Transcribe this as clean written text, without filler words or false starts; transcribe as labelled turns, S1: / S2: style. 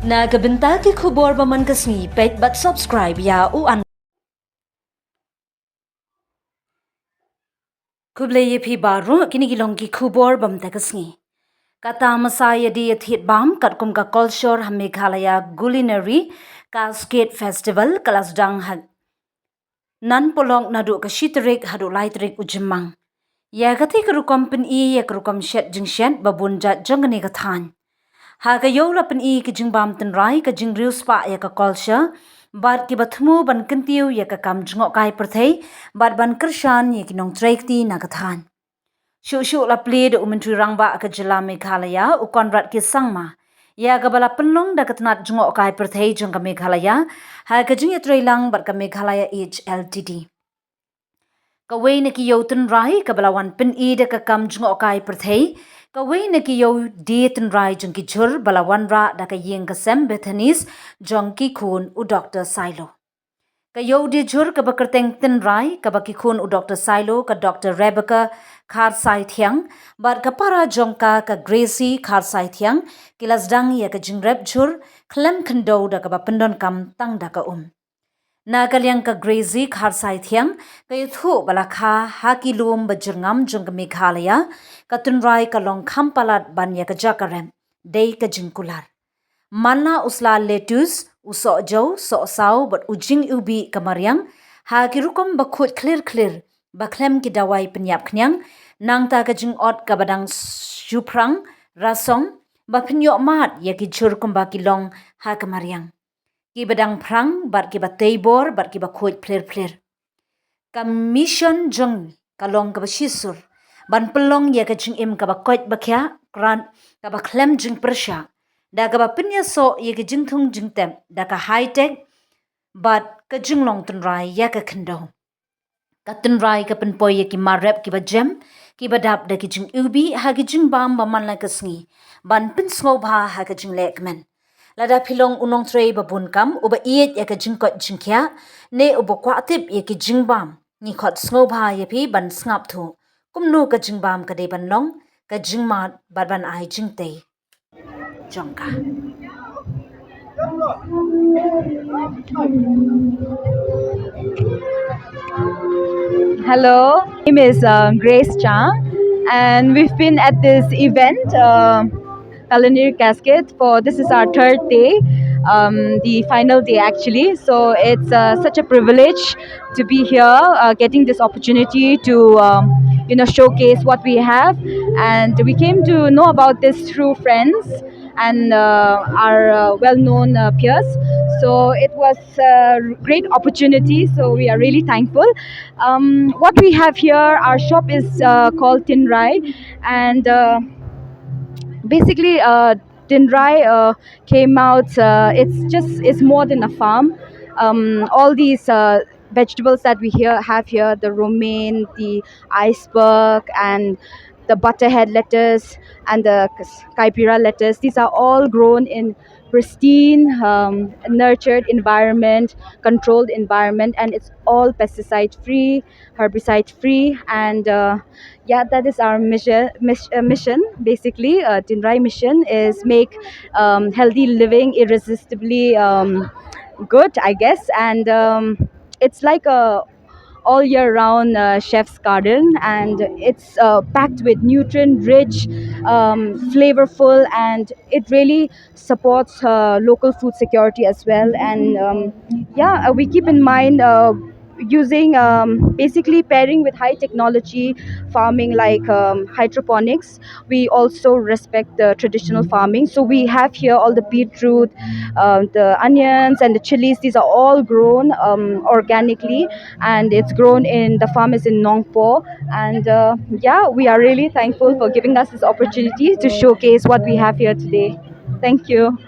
S1: Nagabenta ki khubor ba man kasni pet but subscribe ya u an kuble ye phi baru kini gilong ki khubor bam ta kasni kata masaya di thit bam kat kum ka culture ha Meghalaya culinary cascade festival kalas dang ha nan polong nadu ka shitrik hadu laitrik ujimang ya gati ka rukom pen I ya ka rukom shet jing shet babun jat jangani ka than ha ka yola pen I ka jing bam ten rai ka jing rius pa ya ka culture bat ki bathmu ban khyndew ya ka kam jngok kai prathei bat ban kershan ya ki nong traik ti na ka than shu shu la ple de umentri rangba ka jila Meghalaya u konrad ki sangma ya ga bala penlong da katnat jngok kai prathei jong ka Meghalaya ha ka jing ya trailang bat ka Meghalaya HLTD kawai na ki yo ten rai ka bala wan pen I de ka kam jngok kai prathei kawai na ki yo di ten rai jong ki jhur bala wan ra da ka yeng ka sem Bethanis jong ki khun u Dr. Silo ka yo di jhur ka bakerteng ten rai ka baki khun u Dr. Silo ka Dr. Rebecca Khar Sai Thiang bar ka para jongka ka Gracie Khar Sai Thiang kilasdang ya ka jingrep jhur khlem khyndew da ka ba pendon kam tang da ka na kalyang ka Gracie Khar Sai Thiang ka yuthu bala kha haki lum bajirngam jong ka Meghalaya ka tunrai ka long khampalat ban ya ka jakarem dei ka jingkular manna usla lettuce uso jo so sao but ujing ubi kamaryang ha kirukom bakhut clear bakhlem ki dawai penyap khnyang nang ta ka jing ot ka badang suprang rasong baphnyo mat ya ki jhur kumba ki long ha kamaryang ki badang prang bar ki batei bor bar ki bakhut clear ka mission jong ka long ka bashisur ban pelong ya ka jing im ka bakoit bakhya kran ka bakhlem jing persha da ka bapinya so ya ka jing thung jing tem da ka high tech but ka jing long tun rai ya ka khyndew ka tun rai ka pen poy ya ki marep ki ba jem ki ba dap da ki jing ubi ha ki jing bam ba man la ka sngi ban pin sngo bha ha ka jing lekmen lada philong unong trei ba bun kam uba iet ya ka jing kot jing kya ne uba kwa tip ya ki jing bam ni khot sngo bha ya phi ban snap thu kumnu ka jing bam ka de ban long ka jing mat ban ai jing te jongka
S2: Hello, my name is Grace Chang, and we've been at this event, Culinary Cascade, for this is our third day, the final day actually. So it's such a privilege to be here, getting this opportunity to showcase what we have, and we came to know about this through friends and our well-known peers. So it was a great opportunity. So we are really thankful. What we have here, our shop is called Tin Rai, and basically Tin Rai came out. It's more than a farm. All these vegetables that we have here, the romaine, the iceberg, and the butterhead lettuce and the kaipira lettuce. These are all grown in pristine, nurtured environment, controlled environment, and it's all pesticide free, herbicide free, and yeah, that is our mission basically. Tinrai mission is make healthy living irresistibly good, I guess, and it's like a all year round chef's garden, and it's packed with nutrient rich, flavorful, and it really supports local food security as well. And yeah, we keep in mind using basically pairing with high technology farming like hydroponics. We also respect the traditional farming, so we have here all the beetroot, the onions and the chilies. These are all grown organically, and it's grown in the farm is in Nongpo. And yeah, we are really thankful for giving us this opportunity to showcase what we have here today. Thank you.